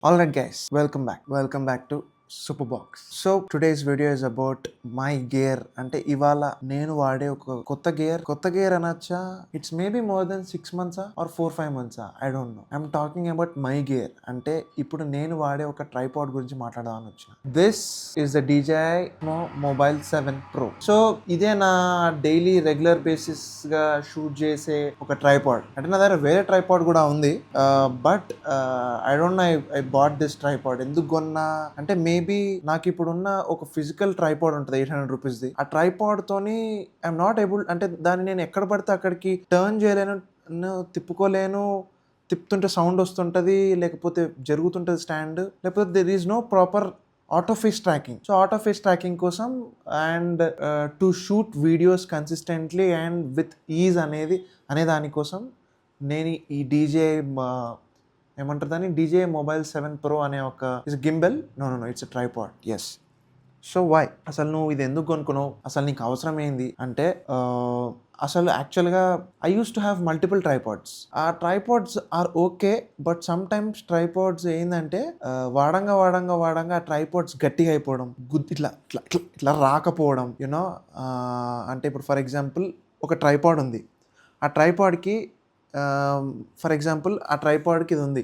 Alright guys, welcome back. Welcome back to Superbox. So today's video is about my gear. అంటే ఇవాళ నేను వాడే ఒక కొత్త గేర్ అనొచ్చా? It's maybe more than 6 months or 4-5 months. I don't know. I'm talking about my gear. అంటే ఇప్పుడు నేను వాడే ఒక ట్రైపాడ్ గురించి మాట్లాడదామని వచ్చిన. This is the DJI mobile 7 Pro. So ఇదే నా డైలీ రెగ్యులర్ బేసిస్ గా షూట్ చేసే ఒక ట్రైపాడ్. అంటే నా దగ్గర వేరే ట్రైపాడ్ కూడా ఉంది, but I don't know I bought this tripod. ఎందుకు కొన్నా అంటే మేబీ నాకు ఇప్పుడున్న ఒక ఫిజికల్ ట్రైపాడ్ ఉంటుంది 800 రూపీస్ది. ఆ ట్రైపాడ్ తోని ఐఎమ్ నాట్ ఏబుల్, అంటే దాన్ని నేను ఎక్కడ పడితే అక్కడికి టర్న్ చేయలేను, తిప్పుకోలేను. తిప్పుతుంటే సౌండ్ వస్తుంటుంది, లేకపోతే జరుగుతుంటుంది స్టాండ్, లేకపోతే there is no proper auto face tracking. So auto face tracking కోసం and to shoot videos consistently and with ease అనే దానికోసం నేను ఈ DJI ఏమంటారు దాన్ని, DJI మొబైల్ 7 Pro అనే ఒక it's gimbal. No it's a tripod. Yes. So why అసలు నువ్వు ఇది ఎందుకు కొనుక్కున్నావు, అసలు నీకు అవసరం ఏంది అంటే, అసలు యాక్చువల్గా I use to have multiple tripods. ఆ tripods are okay, but some times tripods ఏంటంటే వాడంగా ఆ ట్రైపాడ్స్ గట్టిగా అయిపోవడం, ఇట్లా ఇట్లా ఇట్లా ఇట్లా రాకపోవడం, యూనో. అంటే ఇప్పుడు ఫర్ ఎగ్జాంపుల్ ఒక ట్రైపాడ్ ఉంది, ఆ ట్రైపాడ్కి ఫర్ ఎగ్జాంపుల్ ఆ ట్రైపాడ్కి ఇది ఉంది,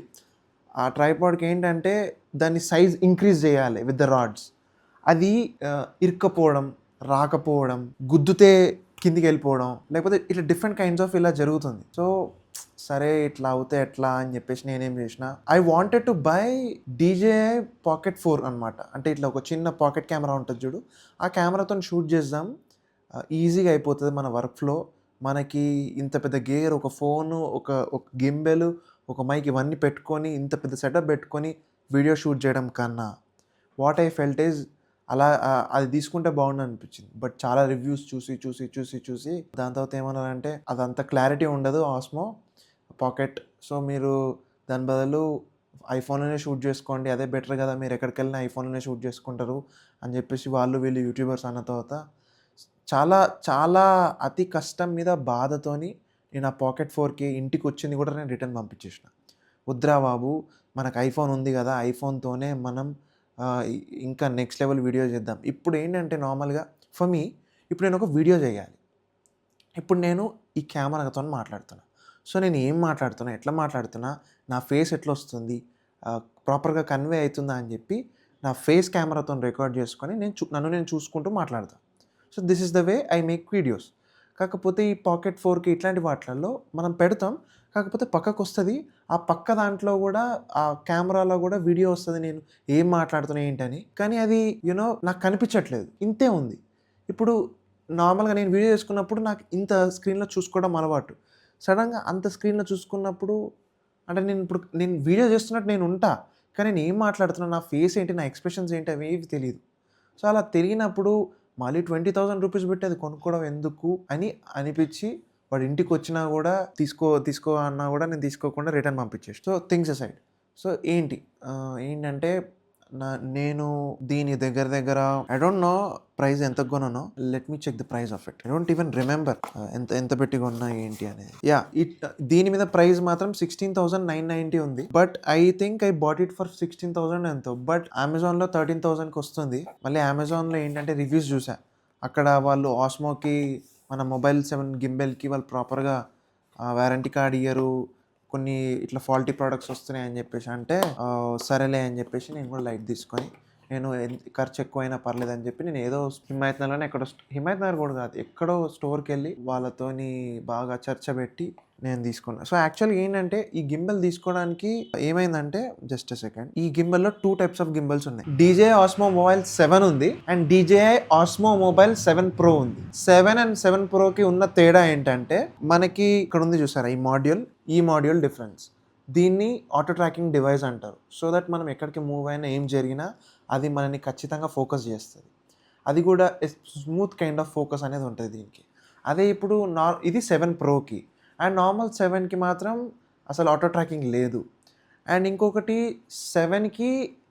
ఆ ట్రైపాడ్కి ఏంటంటే దాన్ని సైజ్ ఇంక్రీజ్ చేయాలి విత్ ద రాడ్స్. అది ఇరుక్కపోవడం, రాకపోవడం, గుద్దుతే కిందికి వెళ్ళిపోవడం, లేకపోతే ఇట్లా డిఫరెంట్ కైండ్స్ ఆఫ్ ఇలా జరుగుతుంది. సో సరే ఇట్లా అవుతే ఎట్లా అని చెప్పేసి నేనేం చేసిన, I wanted to buy DJI Pocket 4 అనమాట. అంటే ఇట్లా ఒక చిన్న పాకెట్ కెమెరా ఉంటుంది చూడు, ఆ కెమెరాతో షూట్ చేద్దాం, ఈజీగా అయిపోతుంది మన వర్క్ ఫ్లో. మనకి ఇంత పెద్ద గేర్, ఒక ఫోను, ఒక గింబెల్, ఒక మైక్, ఇవన్నీ పెట్టుకొని ఇంత పెద్ద సెటప్ పెట్టుకొని వీడియో షూట్ చేయడం కన్నా వాట్ ఐ ఫెల్ట్ ఈజ్ అలా అది తీసుకుంటే బాగుండు అనిపించింది. బట్ చాలా రివ్యూస్ చూసి దాని తర్వాత ఏమన్నారంటే అదంత క్లారిటీ ఉండదు ఆస్మో పాకెట్, సో మీరు దాని బదులు ఐఫోన్లోనే షూట్ చేసుకోండి, అదే బెటర్ కదా, మీరు ఎక్కడికి వెళ్ళినా ఐఫోన్లోనే షూట్ చేసుకుంటారు అని చెప్పేసి వీళ్ళు యూట్యూబర్స్ అన్న తర్వాత చాలా అతి కష్టం మీద బాధతోని నేను ఆ Pocket 4కి ఇంటికి వచ్చింది కూడా నేను రిటర్న్ పంపించేసిన. వద్దురా బాబు, మనకు ఐఫోన్ ఉంది కదా, ఐఫోన్తోనే మనం ఇంకా నెక్స్ట్ లెవెల్ వీడియో చేద్దాం. ఇప్పుడు ఏంటంటే నార్మల్గా ఫర్ మీ, ఇప్పుడు నేను ఒక వీడియో చేయాలి, ఇప్పుడు నేను ఈ కెమెరాతో మాట్లాడుతున్నా. సో నేను ఏం మాట్లాడుతున్నా, ఎట్లా మాట్లాడుతున్నా, నా ఫేస్ ఎట్లా వస్తుంది, ప్రాపర్గా కన్వే అవుతుందా అని చెప్పి నా ఫేస్ కెమెరాతో రికార్డ్ చేసుకొని నన్ను నేను చూసుకుంటూ మాట్లాడతాను. So this is the way I make videos. కాకపోతే ఈ Pocket 4కి ఇట్లాంటి వాటిలలో మనం పెడతాం, కాకపోతే పక్కకు వస్తుంది, ఆ పక్క దాంట్లో కూడా ఆ కెమెరాలో కూడా వీడియో వస్తుంది నేను ఏం మాట్లాడుతున్నా ఏంటని, కానీ అది యూనో నాకు కనిపించట్లేదు, ఇంతే ఉంది. ఇప్పుడు నార్మల్గా నేను వీడియో చేసుకున్నప్పుడు నాకు ఇంత స్క్రీన్లో చూసుకోవడం అలవాటు, సడన్గా అంత స్క్రీన్లో చూసుకున్నప్పుడు అంటే నేను వీడియో చేస్తున్నట్టు నేను ఉంటా, కానీ నేను ఏం మాట్లాడుతున్నా, నా ఫేస్ ఏంటి, నా ఎక్స్ప్రెషన్స్ ఏంటి, అవి ఏవి తెలియదు. సో అలా తెలియనప్పుడు మళ్ళీ 20,000 రూపీస్ పెట్టి అది కొనుక్కోవడం ఎందుకు అని అనిపించి, వాడు ఇంటికి వచ్చినా కూడా తీసుకో అన్నా కూడా నేను తీసుకోకుండా రిటర్న్ పంపించేసి. సో థింగ్స్ అసైడ్, సో ఏంటంటే నేను దీని దగ్గర ఐ డోంట్ నో ప్రైస్ ఎంత కొన్నానో. Let me check the price of it. I don't even remember ఎంత పెట్టి కొన్నా ఏంటి అనేది. దీని మీద ప్రైస్ మాత్రం 16,990 ఉంది, but I think I bought it for 16,000 ఎంతో. బట్ అమెజాన్లో 13,000కి వస్తుంది. మళ్ళీ అమెజాన్లో ఏంటంటే రివ్యూస్ చూసా, అక్కడ వాళ్ళు ఆస్మోకి, మన మొబైల్ 7 గింబెల్కి వాళ్ళు ప్రాపర్గా వారంటీ కార్డ్ ఇయ్యరు, కొన్ని ఇట్లా ఫాల్టీ ప్రోడక్ట్స్ వస్తున్నాయి అని చెప్పేసి అంటే సరేలే అని చెప్పేసి నేను కూడా లైట్ తీసుకొని, నేను ఖర్చు ఎక్కువైనా పర్లేదు అని చెప్పి నేను ఏదో హిమాయత్ నగర్లోనే హిమాయత్ నగర్ కూడా కాదు, ఎక్కడో స్టోర్కి వెళ్ళి వాళ్ళతోని బాగా చర్చ పెట్టి నేను తీసుకున్నాను. సో యాక్చువల్గా ఏంటంటే ఈ గింబెల్ తీసుకోవడానికి ఏమైందంటే, జస్ట్ సెకండ్, ఈ గింబెల్లో 2 టైప్స్ ఆఫ్ గింబెల్స్ ఉన్నాయి. DJI Osmo Mobile 7 ఉంది and DJI Osmo Mobile 7 Pro ఉంది. 7 అండ్ 7 Proకి ఉన్న తేడా ఏంటంటే, మనకి ఇక్కడ ఉంది చూసారా ఈ మాడ్యూల్ డిఫరెన్స్. దీన్ని ఆటో ట్రాకింగ్ డివైస్ అంటారు. సో దట్ మనం ఎక్కడికి మూవ్ అయినా ఏం జరిగినా అది మనని ఖచ్చితంగా ఫోకస్ చేస్తుంది. అది కూడా స్మూత్ కైండ్ ఆఫ్ ఫోకస్ అనేది ఉంటుంది దీనికి. అదే ఇప్పుడు ఇది 7 Proకి, అండ్ నార్మల్ 7కి మాత్రం అసలు ఆటో ట్రాకింగ్ లేదు. అండ్ ఇంకొకటి 7కి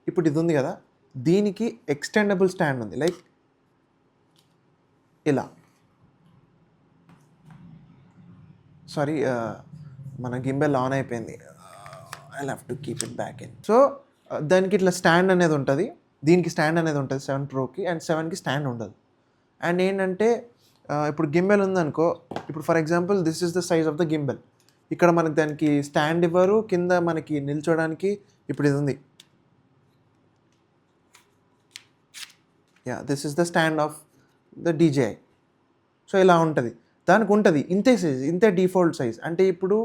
ఇప్పుడు ఇది ఉంది కదా, దీనికి ఎక్స్టెండబుల్ స్టాండ్ ఉంది, లైక్ ఇలా. సారీ, మన గింబెల్ ఆన్ అయిపోయింది, I have to keep it back in. So దానికి ఇట్లా స్టాండ్ అనేది ఉంటుంది, దీనికి స్టాండ్ అనేది ఉంటుంది 7 ప్రోకి, అండ్ 7కి స్టాండ్ ఉండదు. అండ్ ఏంటంటే ఇప్పుడు గింబెల్ ఉందనుకో, ఇప్పుడు for example this is the size of the gimbal. ఇక్కడ మనకి దానికి స్టాండ్ ఇవ్వరు, కింద మనకి నిల్చోడానికి ఇప్పుడు ఇది ఉంది. This is the stand of the DJI. So ఇలా ఉంటుంది, దానికి ఉంటుంది ఇంతే సైజ్, ఇంతే డిఫాల్ట్ సైజ్. అంటే ఇప్పుడు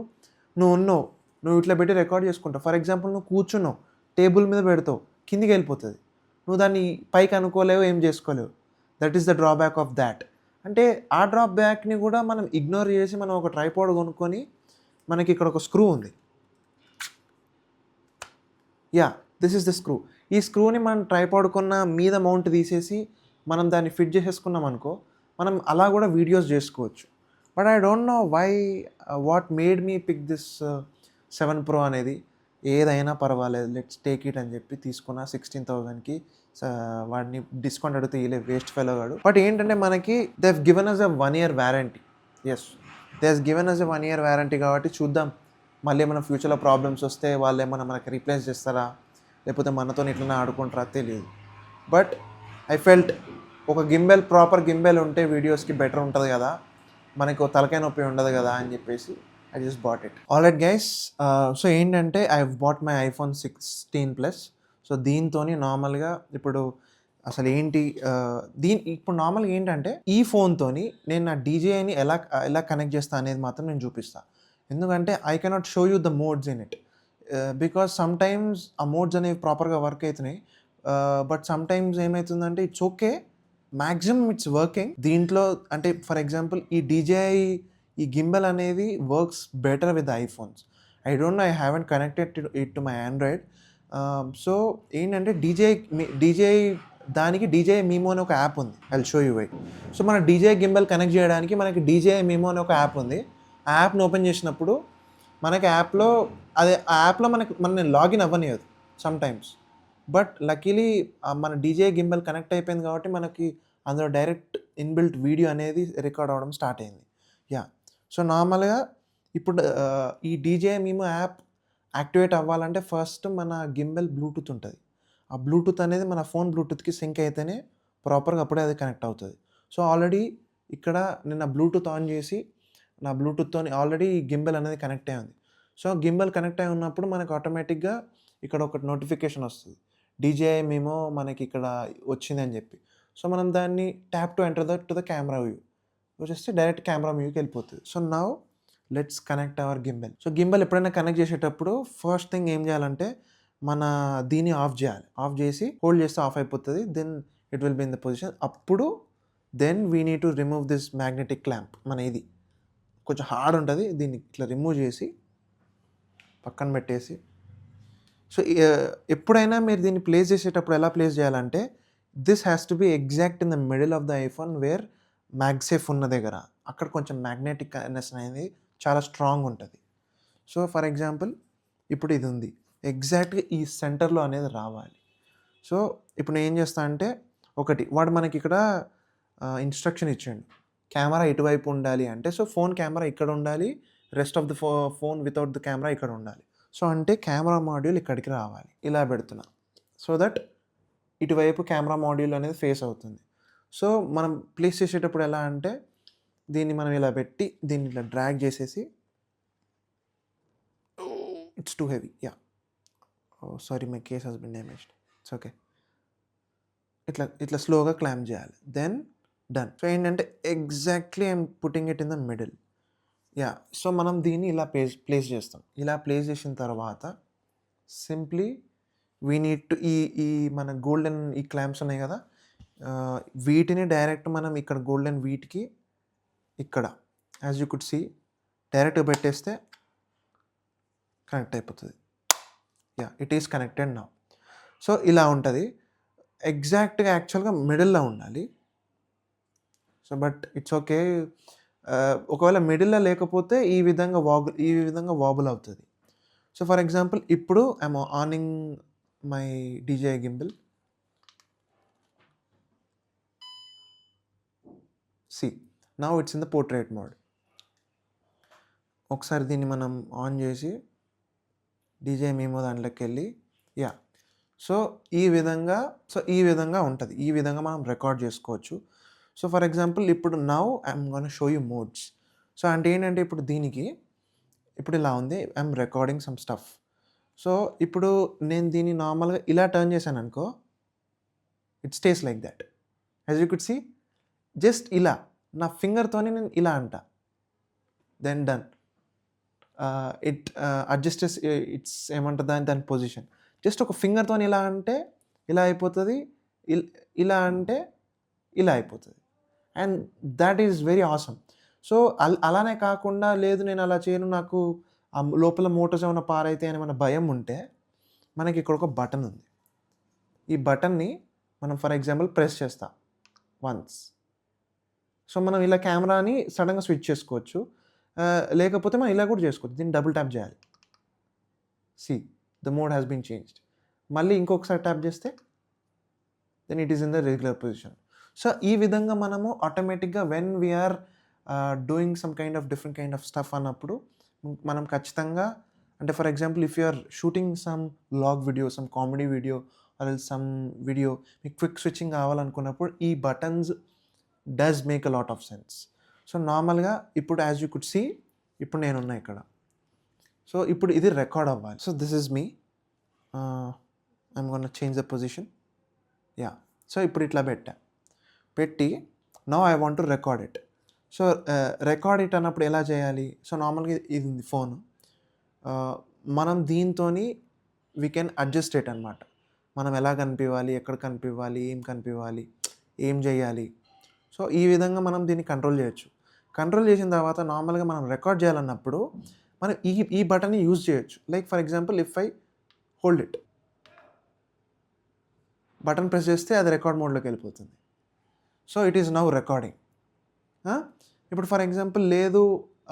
నువ్వు ఇట్లా పెట్టి రికార్డ్ చేసుకుంటావు. ఫర్ ఎగ్జాంపుల్ నువ్వు కూర్చున్నావు, టేబుల్ మీద పెడతావు, కిందికి వెళ్ళిపోతుంది, నువ్వు దాన్ని పైకి అనుకోలేవు, ఏం చేసుకోలేవు. That is the drawback of that. అంటే ఆ డ్రాబ్యాక్ని కూడా మనం ఇగ్నోర్ చేసి మనం ఒక ట్రైపాడ్ కొనుక్కొని, మనకి ఇక్కడ ఒక స్క్రూ ఉంది. This is the screw. ఈ స్క్రూని మనం ట్రైపాడ్ కొన్న మీద మౌంట్ తీసేసి మనం దాన్ని ఫిట్ చేసేసుకున్నాం అనుకో, మనం అలా కూడా వీడియోస్ చేసుకోవచ్చు. But I don't know why what made me pick this 7 Pro అనేది. ఏదైనా పర్వాలేదు, లెట్స్ టేక్ ఇట్ అని చెప్పి తీసుకున్న 16,000కి. వాడిని డిస్కౌంట్ అడిగితే ఇలే వేస్ట్ ఫెలో గాడు. బట్ ఏంటంటే మనకి they have given us a 1 year warranty. They have given us a 1 year warranty కాబట్టి చూద్దాం, మళ్ళీ ఏమైనా ఫ్యూచర్లో ప్రాబ్లమ్స్ వస్తే వాళ్ళు ఏమైనా మనకి రీప్లేస్ చేస్తారా, లేకపోతే మనతో ఇట్లనే ఆడుకుంటారా తెలియదు. బట్ ఐ ఫెల్ట్ ఒక ప్రాపర్ గింబెల్ ఉంటే వీడియోస్కి బెటర్ ఉంటుంది కదా, మనకు తలకాయ నొప్పి ఉండదు కదా అని చెప్పేసి I just bought it. Alright guys, so ఏంటంటే I have bought my iPhone 16 Plus. So దీంతో నార్మల్గా ఇప్పుడు అసలు ఏంటి ఇప్పుడు నార్మల్గా ఏంటంటే ఈ ఫోన్తోని నేను నా DJIని ఎలా కనెక్ట్ చేస్తా అనేది మాత్రం నేను చూపిస్తాను. ఎందుకంటే I cannot show you the modes in it, because some times ఆ మోడ్స్ అనేవి ప్రాపర్గా వర్క్ అవుతున్నాయి. బట్ సమ్ టైమ్స్ ఏమవుతుందంటే it's okay, maximum it's working దీంట్లో. అంటే ఫర్ ఎగ్జాంపుల్ ఈ గింబెల్ అనేది works better with iPhones. I don't know, I haven't connected it to my Android. So ఏంటంటే DJI దానికి DJI Mimo అనే ఒక యాప్ ఉంది. I will show you wait. So మన DJI గింబెల్ కనెక్ట్ చేయడానికి మనకి DJI Mimo అనే ఒక యాప్ ఉంది. ఆ యాప్ని ఓపెన్ చేసినప్పుడు మనకి ఆ యాప్లో మనని లాగిన్ అవ్వనియదు సమ్ టైమ్స్. బట్ లక్కీలీ మన DJI గింబెల్ కనెక్ట్ అయిపోయింది కాబట్టి మనకి అందులో డైరెక్ట్ ఇన్బిల్ట్ వీడియో అనేది రికార్డ్ అవ్వడం స్టార్ట్ అయింది. సో నార్మల్గా ఇప్పుడు ఈ DJI Mimo యాప్ యాక్టివేట్ అవ్వాలంటే ఫస్ట్ మన గింబెల్ బ్లూటూత్ ఉంటుంది. ఆ బ్లూటూత్ అనేది మన ఫోన్ బ్లూటూత్కి సింక్ అయితేనే ప్రాపర్గా అప్పుడే అది కనెక్ట్ అవుతుంది. సో ఆల్రెడీ ఇక్కడ నేను బ్లూటూత్ ఆన్ చేసి నా బ్లూటూత్తో ఆల్రెడీ గింబెల్ అనేది కనెక్ట్ అయి ఉంది. సో గింబెల్ కనెక్ట్ అయి ఉన్నప్పుడు మనకు ఆటోమేటిక్గా ఇక్కడ ఒక నోటిఫికేషన్ వస్తుంది, DJI Mimo మనకి ఇక్కడ వచ్చిందని చెప్పి. సో మనం దాన్ని tap to enter to the camera view వచ్చేస్తే డైరెక్ట్ కెమెరా వ్యూకి వెళ్ళిపోతుంది. So now let's connect our gimbal. So gimbal ఎప్పుడైనా కనెక్ట్ చేసేటప్పుడు ఫస్ట్ థింగ్ ఏం చేయాలంటే మన దీన్ని ఆఫ్ చేయాలి. ఆఫ్ చేసి హోల్డ్ చేస్తే ఆఫ్ అయిపోతుంది. Then it will be in the position. అప్పుడు then we need to remove this magnetic clamp. మన ఇది కొంచెం హార్డ్ ఉంటుంది, దీన్ని ఇట్లా రిమూవ్ చేసి పక్కన పెట్టేసి. సో ఎప్పుడైనా మీరు దీన్ని ప్లేస్ చేసేటప్పుడు ఎలా ప్లేస్ చేయాలంటే this has to be exact in the middle of the iPhone where MagSafe ఉన్న దగ్గర. అక్కడ కొంచెం మ్యాగ్నెటిక్నెస్ అనేది చాలా స్ట్రాంగ్ ఉంటుంది. సో ఫర్ ఎగ్జాంపుల్ ఇప్పుడు ఇది ఉంది, ఎగ్జాక్ట్గా ఈ సెంటర్లో అనేది రావాలి. సో ఇప్పుడు నేను ఏం చేస్తా అంటే వాడు మనకి ఇక్కడ ఇన్స్ట్రక్షన్ ఇచ్చాడు, కెమెరా ఇటువైపు ఉండాలి అంటే. సో ఫోన్ కెమెరా ఇక్కడ ఉండాలి, rest of the phone without the camera ఇక్కడ ఉండాలి. సో అంటే కెమెరా మాడ్యూల్ ఇక్కడికి రావాలి. ఇలా పెడుతున్నా సో దట్ ఇటువైపు కెమెరా మాడ్యూల్ అనేది ఫేస్ అవుతుంది. సో మనం ప్లేస్ చేసేటప్పుడు ఎలా అంటే దీన్ని మనం ఇలా పెట్టి దీన్ని ఇట్లా డ్రాగ్ చేసేసి, it's too heavy, sorry my case has been damaged, it's okay. ఇట్లా స్లోగా క్లాంప్ చేయాలి, దెన్ డన్. సో ఏంటంటే exactly I'm putting it in the middle. So మనం దీన్ని ఇలా ప్లేస్ చేస్తాం. ఇలా ప్లేస్ చేసిన తర్వాత సింప్లీ వీ నీడ్ టు ఈ మన గోల్డెన్ ఈ క్లాంప్స్ ఉన్నాయి కదా, వీటిని డైరెక్ట్ మనం ఇక్కడ గోల్డెన్ వీటికి ఇక్కడ యాజ్ యూ కుడ్ సీ డైరెక్ట్గా పెట్టేస్తే కనెక్ట్ అయిపోతుంది. It is connected now. So ఇలా ఉంటుంది. ఎగ్జాక్ట్గా యాక్చువల్గా మిడిల్లో ఉండాలి. So but it's okay. ఒకవేళ మిడిల్లో లేకపోతే ఈ విధంగా వాబుల్ అవుతుంది. సో ఫర్ ఎగ్జాంపుల్ ఇప్పుడు I'm onning my DJI gimbal. See now it's in the portrait mode. ఒకసారి దీన్ని మనం ఆన్ చేసి DJI Mimo దాంట్లోకి వెళ్ళి సో ఈ విధంగా ఉంటుంది. ఈ విధంగా మనం రికార్డ్ చేసుకోవచ్చు. సో ఫర్ ఎగ్జాంపుల్ ఇప్పుడు now I'm gonna show you modes. So అంటే ఏంటంటే ఇప్పుడు ఇలా ఉంది. I'm recording some stuff. So ఇప్పుడు నేను దీన్ని నార్మల్‌గా ఇలా టర్న్ చేశాననుకో, it stays like that. As you could see just ఇలా నా ఫింగర్‌తోని నేను ఇలా అంటా. Then done. అడ్జస్టెస్ ఇట్స్ ఏమంటారు దాని పొజిషన్. జస్ట్ ఒక ఫింగర్‌తోని ఇలా అంటే ఇలా అయిపోతది. ఇలా అంటే ఇలా అయిపోతది. And thought is very awesome. So అలానే కాకుండా లేదు నేను అలా చేయను, నాకు లోపల మోటార్స్ ఏమైనా పాడైతాయి అని మన భయం ఉంటే మనకి ఇక్కడ ఒక బటన్ ఉంది. ఈ బటన్‌ని మనం ఫర్ ఎగ్జాంపుల్ ప్రెస్ చేస్తా వన్స్. సో మనం ఇలా కెమెరాని సడెన్‌గా స్విచ్ చేసుకోవచ్చు. లేకపోతే మనం ఇలా కూడా చేసుకోవచ్చు. దీన్ని డబుల్ ట్యాప్ చేయాలి. See the mode has been changed. మళ్ళీ ఇంకొకసారి ట్యాప్ చేస్తే then it is in the regular position. So ఈ విధంగా మనము ఆటోమేటిక్‌గా when we are doing some kind of different kind of stuff అన్నప్పుడు మనం ఖచ్చితంగా అంటే for example if you are shooting some vlog video, some comedy video or some video మీకు quick switching కావాలనుకున్నప్పుడు ఈ buttons does make a lot of sense. So నార్మల్‌గా ఇప్పుడు as you could see ఇప్పుడు నేనున్నా ఇక్కడ. సో ఇప్పుడు ఇది రికార్డ్ అవ్వాలి. So this is me. I'm gonna change the position. Yeah. So ఇప్పుడు ఇట్లా పెట్టి now I want to record it. So record it అన్నప్పుడు ఎలా చేయాలి? సో నార్మల్‌గా ఇది ఉంది ఫోను. మనం దీంతోని వీ కెన్ అడ్జస్ట్ ఇట్ అనమాట. మనం ఎలా కనిపివ్వాలి, ఎక్కడ కనిపివ్వాలి, ఏం కనిపివ్వాలి, ఏం చేయాలి. సో ఈ విధంగా మనం దీన్ని కంట్రోల్ చేయొచ్చు. కంట్రోల్ చేసిన తర్వాత నార్మల్‌గా మనం రికార్డ్ చేయాలన్నప్పుడు మనం ఈ బటన్‌ని యూజ్ చేయొచ్చు. Like for example if I hold it, button press చేస్తే అది రికార్డ్ మోడ్‌లోకి వెళ్ళిపోతుంది. So it is now recording. ఇప్పుడు ఫర్ ఎగ్జాంపుల్ లేదు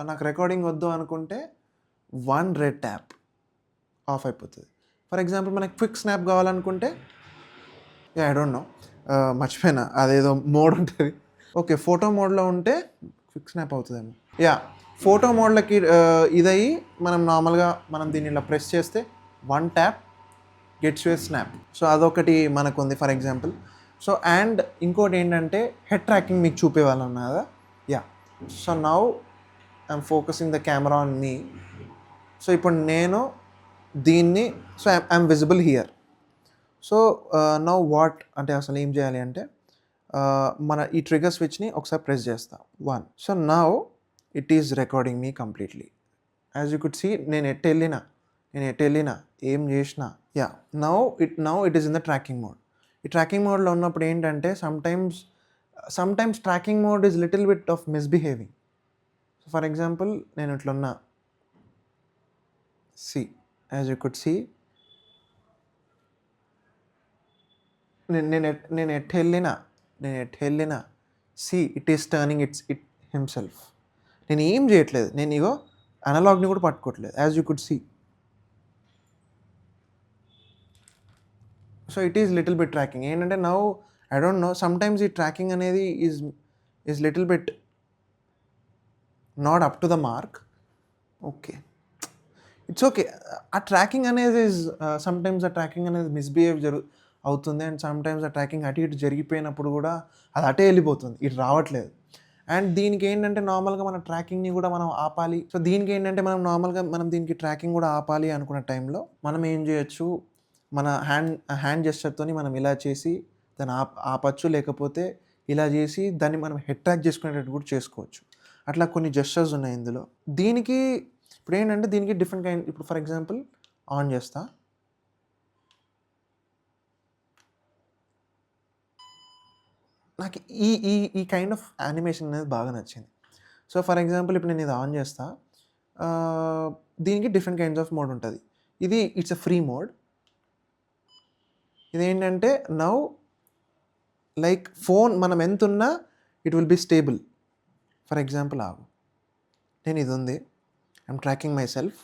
నాకు రికార్డింగ్ వద్దు అనుకుంటే వన్ రెడ్ ట్యాప్ ఆఫ్ అయిపోతుంది. ఫర్ ఎగ్జాంపుల్ మనకి క్విక్ స్నాప్ కావాలనుకుంటే ఐ డోంట్ నో, మర్చిపోయినా అదేదో మోడ్ ఉంటుంది. ఓకే, ఫోటో మోడ్లో ఉంటే క్విక్ స్నాప్ అవుతుందేమో. యా, ఫోటో మోడ్లకి ఇదయ్యి మనం నార్మల్గా మనం దీన్ని ఇలా ప్రెస్ చేస్తే one tap gets you a snap. So అదొకటి మనకు ఉంది ఫర్ ఎగ్జాంపుల్. సో అండ్ ఇంకోటి ఏంటంటే హెడ్ ట్రాకింగ్ మీకు చూపేవాళ్ళన్నా కదా. Yeah, so now I'm focusing the camera on me. So ఇప్పుడు నేను దీన్ని so I'm visible here. So now what అంటే అసలు ఏం చేయాలి అంటే మన ఈ ట్రిగర్ స్విచ్ని ఒకసారి ప్రెస్ చేస్తా. One. So now it is recording me completely. As you could see నేను ఎటు వెళ్ళినా ఏం చేసినా. Yeah, now it is in the tracking mode. ఈ ట్రాకింగ్ మోడ్లో ఉన్నప్పుడు ఏంటంటే sometimes tracking mode is little bit of misbehaving. So for example నేను ఇట్లున్నా, see as you could see నేను ఎటు వెళ్ళినా see it is turning it himself. నేను ఏం చేయట్లేదు, నేను ఇగో అనలాగ్ని కూడా పట్టుకోవట్లేదు. As you could see. So it is little bit tracking. ఏంటంటే now I don't know, sometimes ఈ ట్రాకింగ్ అనేది is little bit not up to the mark. Okay, it's okay. ఆ ట్రాకింగ్ అనేది సమ్టైమ్స్ ఆ ట్రాకింగ్ అనేది మిస్బిహేవ్ అవుతుంది. And sometimes ఆ tracking అటు ఇటు జరిగిపోయినప్పుడు కూడా అది అటే వెళ్ళిపోతుంది, ఇటు రావట్లేదు. అండ్ దీనికి ఏంటంటే నార్మల్గా మన ట్రాకింగ్ని కూడా మనం ఆపాలి. సో దీనికి ఏంటంటే మనం దీనికి ట్రాకింగ్ కూడా ఆపాలి అనుకున్న టైంలో మనం ఏం చేయొచ్చు, మన హ్యాండ్ జెస్చర్తోని మనం ఇలా చేసి దాన్ని ఆపచ్చు, లేకపోతే ఇలా చేసి దాన్ని మనం హెడ్ ట్రాక్ చేసుకునేటట్టు కూడా చేసుకోవచ్చు. అట్లా కొన్ని జెస్చర్స్ ఉన్నాయి ఇందులో. దీనికి ఇప్పుడు ఏంటంటే దీనికి డిఫరెంట్ కైండ్. ఇప్పుడు ఫర్ ఎగ్జాంపుల్ ఆన్ చేస్తా, నాకు ఈ కైండ్ ఆఫ్ యానిమేషన్ అనేది బాగా నచ్చింది. సో ఫర్ ఎగ్జాంపుల్ ఇప్పుడు నేను ఇది ఆన్ చేస్తా, దీనికి డిఫరెంట్ కైండ్స్ ఆఫ్ మోడ్ ఉంటుంది. ఇది ఇట్స్ ఎ ఫ్రీ మోడ్. ఇదేంటంటే నౌ లైక్ ఫోన్ మనం ఎంత ఉన్నా it will be stable. For example నేను ఇది ఉంది, I'm tracking myself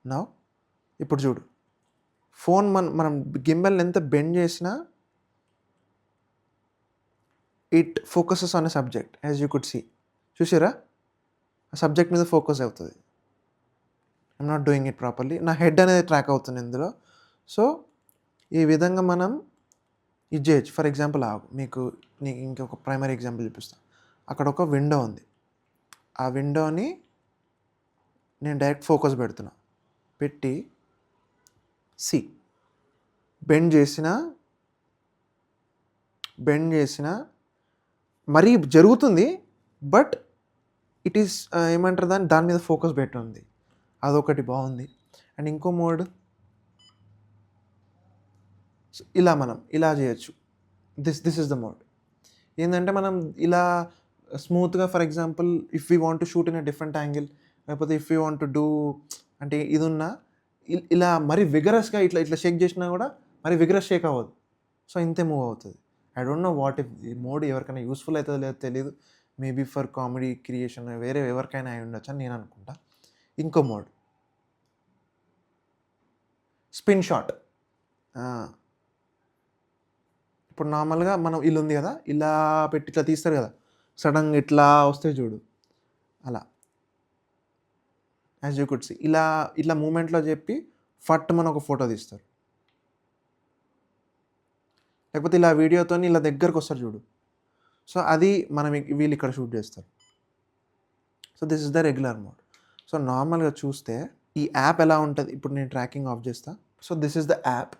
now. ఇప్పుడు చూడు, ఫోన్ మనం గింబెల్ని ఎంత బెండ్ చేసినా it focuses on a subject. As you could see, చూసారా, ఆ సబ్జెక్ట్ మీద ఫోకస్ అవుతుంది. I'm not doing it properly. నా హెడ్ అనేది ట్రాక్ అవుతుంది ఇందులో. సో ఈ విధంగా మనం ఇది చేయొచ్చు. ఫర్ ఎగ్జాంపుల్ నీకు ఇంకొక ప్రైమరీ ఎగ్జాంపుల్ చూపిస్తాను. అక్కడ ఒక విండో ఉంది. ఆ విండోని నేను డైరెక్ట్ ఫోకస్ పెడుతున్నా. పెట్టి బెండ్ చేసిన మరీ జరుగుతుంది, బట్ ఇట్ ఈస్ ఏమంటారు దాని మీద ఫోకస్ పెట్టుంది. అదొకటి బాగుంది. అండ్ ఇంకో మోడ్ మనం ఇలా చేయొచ్చు. This is the mode. ఏంటంటే మనం ఇలా స్మూత్గా, for example if we want to shoot in a different angle, లేకపోతే if you want to do అంటే ఇది ఉన్నా ఇలా మరీ విగరస్గా ఇట్లా షేక్ చేసినా కూడా మరి విగరస్ షేక్ అవ్వదు. సో ఇంతే మూవ్ అవుతుంది. I don't know what if ఈ మోడ్ ఎవరికైనా యూస్ఫుల్ అవుతుందో లేదో తెలియదు. మేబీ ఫర్ కామెడీ క్రియేషన్ వేరే ఎవరికైనా అయి ఉండొచ్చు అని నేను అనుకుంటా. ఇంకో మోడ్ స్పిన్ షాట్. ఇప్పుడు నార్మల్గా మనం ఇల్లు ఉంది కదా, ఇలా పెట్టి ఇట్లా తీస్తారు కదా, సడన్గా ఇట్లా వస్తే చూడు, అలా యాజ్ యూ కుడ్ సీ ఇట్లా మూమెంట్లో చెప్పి ఫట్ మన ఒక ఫోటో తీస్తారు. లేకపోతే ఇలా వీడియోతో ఇలా దగ్గరకు వస్తారు చూడు, సో అది వీళ్ళు ఇక్కడ షూట్ చేస్తారు. So this is the regular mode. So నార్మల్గా చూస్తే ఈ యాప్ ఎలా ఉంటుంది, ఇప్పుడు నేను ట్రాకింగ్ ఆఫ్ చేస్తా. So this is the app.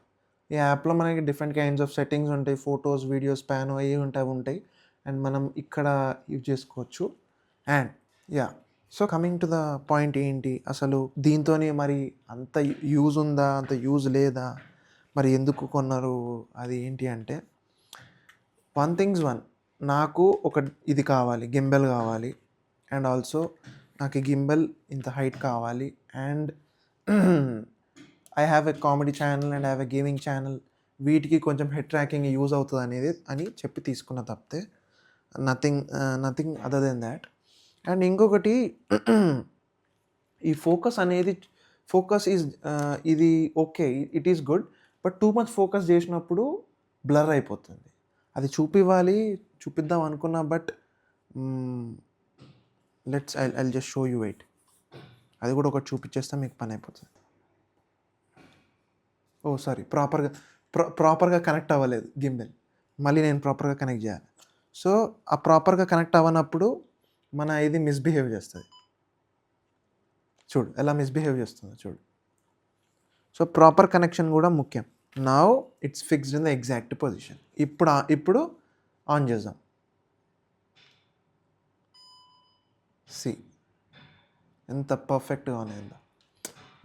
ఈ యాప్లో మనకి డిఫరెంట్ కైండ్స్ ఆఫ్ సెట్టింగ్స్ ఉంటాయి. ఫొటోస్, వీడియోస్, ప్యాన్ అవి ఉంటాయి. అండ్ మనం ఇక్కడ యూజ్ చేసుకోవచ్చు. And so coming to the point, ఏంటి అసలు దీంతో మరి అంత యూజ్ ఉందా, అంత యూజ్ లేదా, మరి ఎందుకు కొన్నారు, అది ఏంటి అంటే వన్ నాకు ఒక ఇది కావాలి, గింబెల్ కావాలి. అండ్ ఆల్సో నాకు ఈ గింబెల్ ఇంత హైట్ కావాలి. And I have a comedy channel and I have a gaming channel. వీటికి కొంచెం హెడ్ ట్రాకింగ్ యూజ్ అవుతుంది అని చెప్పి తీసుకున్న తప్పితే nothing other than that. And ఇంకొకటి ఈ ఫోకస్ ఈజ్ ఇది okay, it is good, but too much focus చేసినప్పుడు బ్లర్ అయిపోతుంది. అది చూపిద్దాం అనుకున్నా, but I just show you wait. అది కూడా ఒకటి చూపించేస్తే మీకు పని అయిపోతుంది. సారీ, ప్రాపర్గా కనెక్ట్ అవ్వలేదు గింబెల్. మళ్ళీ నేను ప్రాపర్గా కనెక్ట్ చేయాలి. సో ఆ ప్రాపర్గా కనెక్ట్ అవ్వనప్పుడు మన ఇది మిస్బిహేవ్ చేస్తుంది. చూడు ఎలా మిస్బిహేవ్ చేస్తుందో చూడు. సో ప్రాపర్ కనెక్షన్ కూడా ముఖ్యం. Now it's fixed in the exact position. ఇప్పుడు ఆన్ చేద్దాం. ఎంత పర్ఫెక్ట్గా ఆన్ అయిందో.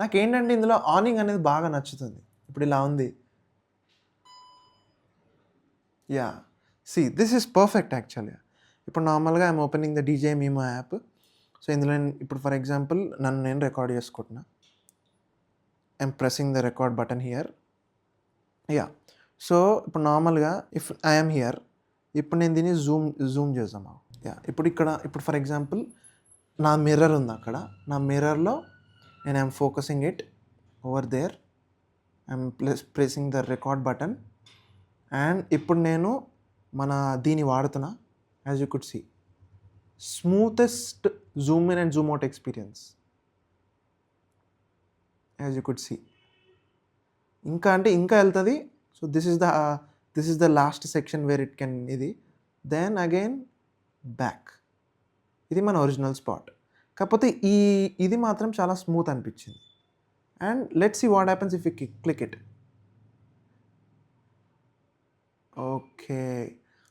నాకేంటంటే ఇందులో ఆనింగ్ అనేది బాగా నచ్చుతుంది. ఇప్పుడు ఇలా ఉంది. దిస్ ఈస్ పర్ఫెక్ట్ యాక్చువల్గా. ఇప్పుడు నార్మల్గా I'm opening the DJ Mimo app. So ఇందులో ఇప్పుడు ఫర్ ఎగ్జాంపుల్ నన్ను నేను రికార్డ్ చేసుకుంటున్నా. I'm pressing the record button here. So ఇప్పుడు నార్మల్గా ఇఫ్ ఐఎమ్ హియర్, ఇప్పుడు నేను దీన్ని జూమ్ చేద్దాం. ఇప్పుడు ఫర్ ఎగ్జాంపుల్ నా మిర్రర్ ఉంది అక్కడ. నా మిర్రర్లో నేను I'm focusing it over there. I'm pressing the record button. And ఇప్పుడు నేను దీన్ని వాడుతున్నా. As you could see, smoothest zoom in and zoom out experience. As you could see, ఇంకా వెళ్తుంది. So this is the last section where it can then again back. ఇది మన original spot. కాకపోతే ఇది మాత్రం చాలా స్మూత్ అనిపించింది. And let's see what happens if you click it. Okay,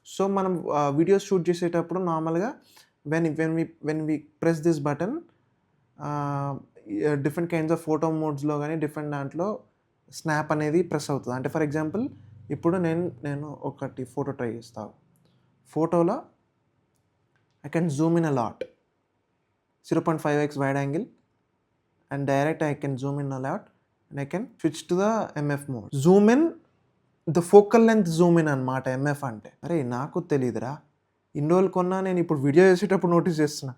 so మనం వీడియోస్ షూట్ చేసేటప్పుడు నార్మల్గా when we press this button, different kinds of photo మోడ్స్లో కానీ డిఫరెంట్ దాంట్లో స్నాప్ అనేది ప్రెస్ అవుతుంది. అంటే ఫర్ ఎగ్జాంపుల్ ఇప్పుడు నేను ఒకటి ఫోటో ట్రై చేస్తాను. ఫోటోలో I can zoom in a lot, 0.5x wide angle, and direct I can zoom in a lot, and I can switch to the MF mode. Zoom in, the focal length zoom in అన్నమాట MF అంటే. అరే నాకు తెలియదురా, ఇన్ని రోజులు కొన్నా, నేను ఇప్పుడు వీడియో చేసేటప్పుడు నోటీస్ చేస్తున్నా.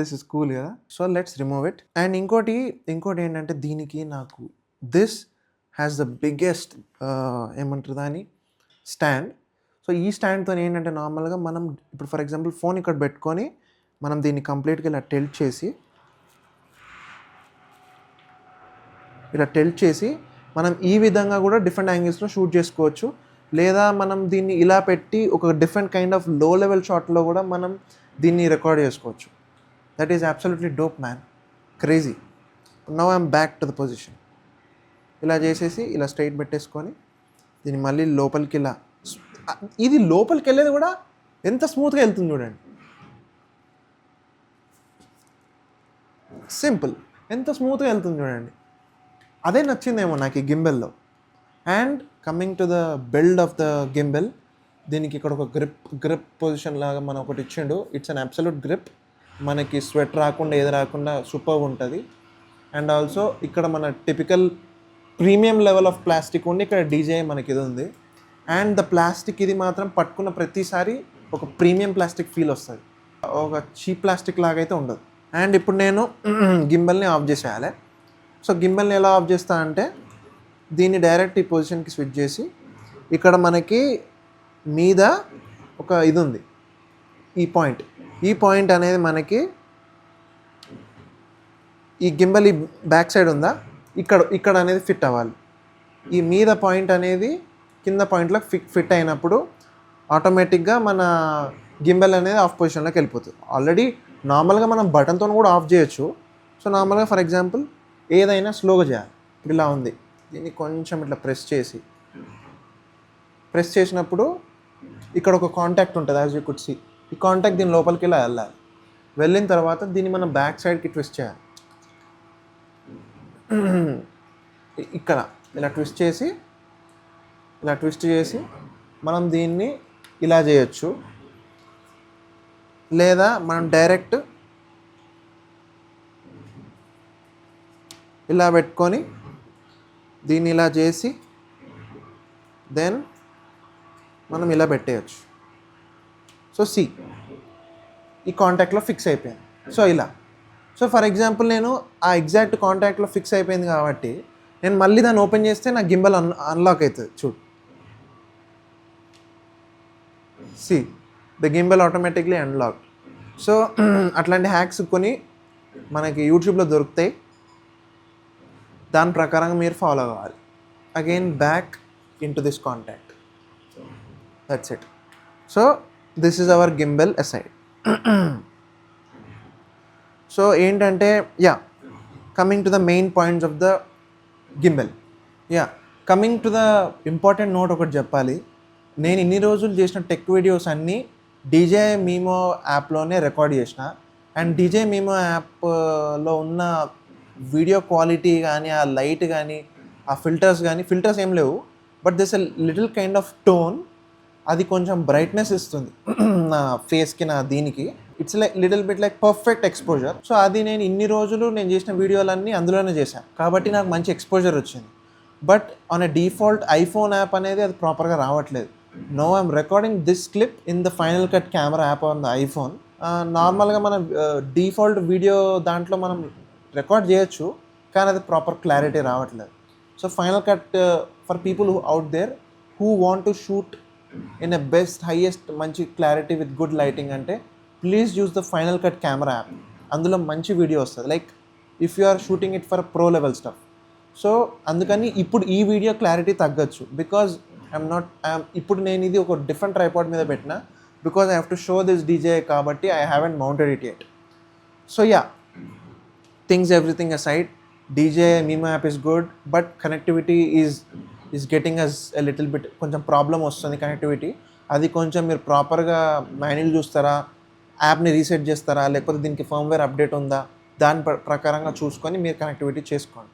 దిస్ ఇస్ కూల్ కదా. So let's remove it. And ఇంకోటి ఏంటంటే దీనికి నాకు దిస్ హ్యాస్ ద బిగ్గెస్ట్ ఏమంటారు దాని స్టాండ్. సో ఈ స్టాండ్తో ఏంటంటే నార్మల్గా మనం ఇప్పుడు ఫర్ ఎగ్జాంపుల్ ఫోన్ ఇక్కడ పెట్టుకొని మనం దీన్ని కంప్లీట్గా ఇలా టెల్ట్ చేసి మనం ఈ విధంగా కూడా డిఫరెంట్ యాంగిల్స్లో షూట్ చేసుకోవచ్చు, లేదా మనం దీన్ని ఇలా పెట్టి ఒక డిఫరెంట్ కైండ్ ఆఫ్ లో లెవెల్ షాట్లో కూడా మనం దీన్ని రికార్డ్ చేసుకోవచ్చు. That is absolutely dope man, crazy. Now I'm back to the position. ఇలా చేసేసి ఇలా స్ట్రైట్ పెట్టేసుకొని దీన్ని మళ్ళీ లోపలికి ఇలా, ఇది లోపలికి వెళ్ళేది కూడా ఎంత స్మూత్గా వెళ్తుంది చూడండి, సింపుల్, ఎంత స్మూత్గా వెళ్తుంది చూడండి. అదే నచ్చిందేమో నాకు ఈ గింబెల్లో. And coming to the build of the gimbal, దీనికి ఇక్కడ ఒక గ్రిప్ పొజిషన్ లాగా మనం ఒకటి ఇచ్చిండు. ఇట్స్ అన్ అబ్సల్యూట్ గ్రిప్, మనకి స్వెట్ రాకుండా ఏది రాకుండా సూపర్గా ఉంటుంది. అండ్ ఆల్సో ఇక్కడ మన typical premium level of plastic ఉండి ఇక్కడ డీజే మనకి ఇది ఉంది. అండ్ ద ప్లాస్టిక్ ఇది మాత్రం పట్టుకున్న ప్రతిసారి ఒక ప్రీమియం ప్లాస్టిక్ ఫీల్ వస్తుంది, ఒక చీప్ ప్లాస్టిక్ లాగా అయితే ఉండదు. అండ్ ఇప్పుడు నేను గింబెల్ని ఆఫ్ చేసేయాలి. సో గింబెల్ని ఎలా ఆఫ్ చేస్తా అంటే, దీన్ని డైరెక్ట్ ఈ పొజిషన్కి స్విచ్ చేసి, ఇక్కడ మనకి మీద ఒక ఇది ఉంది, ఈ పాయింట్ అనేది మనకి ఈ గింబెల్ ఈ బ్యాక్ సైడ్ ఉందా, ఇక్కడ అనేది ఫిట్ అవ్వాలి. ఈ మీద పాయింట్ అనేది కింద పాయింట్లో ఫిట్ అయినప్పుడు ఆటోమేటిక్గా మన గింబెల్ అనేది ఆఫ్ పొజిషన్లోకి వెళ్ళిపోతుంది. ఆల్రెడీ నార్మల్గా మనం బటన్తో కూడా ఆఫ్ చేయొచ్చు. సో నార్మల్గా ఫర్ ఎగ్జాంపుల్ ఏదైనా స్లోగా చేయాలి. ఇప్పుడు ఇలా ఉంది, దీన్ని కొంచెం ఇట్లా ప్రెస్ చేసినప్పుడు ఇక్కడ ఒక కాంటాక్ట్ ఉంటుంది, యాజ్ యూ కుడ్ సీ. ఈ కాంటాక్ట్ దీని లోపలికి ఇలా వెళ్ళాలి. వెళ్ళిన తర్వాత దీన్ని మనం బ్యాక్ సైడ్కి ట్విస్ట్ చేయాలి. ఇక్కడ ఇలా ట్విస్ట్ చేసి మనం దీన్ని ఇలా చేయొచ్చు, లేదా మనం డైరెక్ట్ ఇలా పెట్టుకొని దీన్ని ఇలా చేసి దెన్ మనం ఇలా పెట్టేయచ్చు. సో ఈ కాంటాక్ట్లో ఫిక్స్ అయిపోయింది. సో ఇలా, సో ఫర్ ఎగ్జాంపుల్ నేను ఆ ఎగ్జాక్ట్ కాంటాక్ట్లో ఫిక్స్ అయిపోయింది కాబట్టి నేను మళ్ళీ దాన్ని ఓపెన్ చేస్తే నా గింబల్ అన్లాక్ అవుతుంది. చూడు, the gimbal automatically unlock. So అట్లాంటి హ్యాక్స్ కొన్ని మనకి యూట్యూబ్లో దొరుకుతాయి, దాని ప్రకారంగా మీరు ఫాలో కావాలి. Again back in to this contact, that's it. So this is our gimbal aside. So ఏంటంటే coming to the main points of the gimbal. Coming to the important note ఒకటి చెప్పాలి. నేను ఇన్ని రోజులు చేసిన టెక్ వీడియోస్ అన్నీ DJ Mimo యాప్లోనే record చేసిన. అండ్ డీజే మీమో యాప్లో ఉన్న వీడియో క్వాలిటీ కానీ, ఆ లైట్ కానీ, ఆ ఫిల్టర్స్ ఏం లేవు, but this a little kind of tone, అది కొంచెం బ్రైట్నెస్ ఇస్తుంది నా ఫేస్కి, నా దీనికి. It's like little bit like perfect exposure. So అది నేను ఇన్ని రోజులు నేను చేసిన వీడియోలన్నీ అందులోనే చేశాను కాబట్టి నాకు మంచి ఎక్స్పోజర్ వచ్చింది. But on a default iPhone app అనేది అది ప్రాపర్గా రావట్లేదు. No I'm recording this clip in the final cut camera app on the iPhone. నార్మల్గా మనం డిఫాల్ట్ వీడియో దాంట్లో మనం రికార్డ్ చేయొచ్చు, కానీ అది ప్రాపర్ క్లారిటీ రావట్లేదు. So final cut for people out there who want to shoot in a best highest మంచి clarity with good lighting అంటే please use the final cut camera app. అందులో మంచి వీడియో వస్తుంది, like if you are shooting it for pro level stuff. So అందుకని ఇప్పుడు ఈ video clarity తగ్గచ్చు, because ఇప్పుడు నేను ఇది ఒక డిఫరెంట్ ట్రైపాడ్ మీద పెట్టిన, because I have to show this DJ కాబట్టి I haven't mounted it yet. So things everything aside, DJ Mimo app is good, but connectivity is getting us a little bit, కొంచెం problem వస్తుంది connectivity. అది కొంచెం మీరు ప్రాపర్గా manual చూస్తారా, యాప్ని reset చేస్తారా, లేకపోతే దీనికి ఫర్మ్వేర్ అప్డేట్ ఉందా, దాని ప్రకారంగా చూసుకొని మీరు కనెక్టివిటీ చేసుకోండి.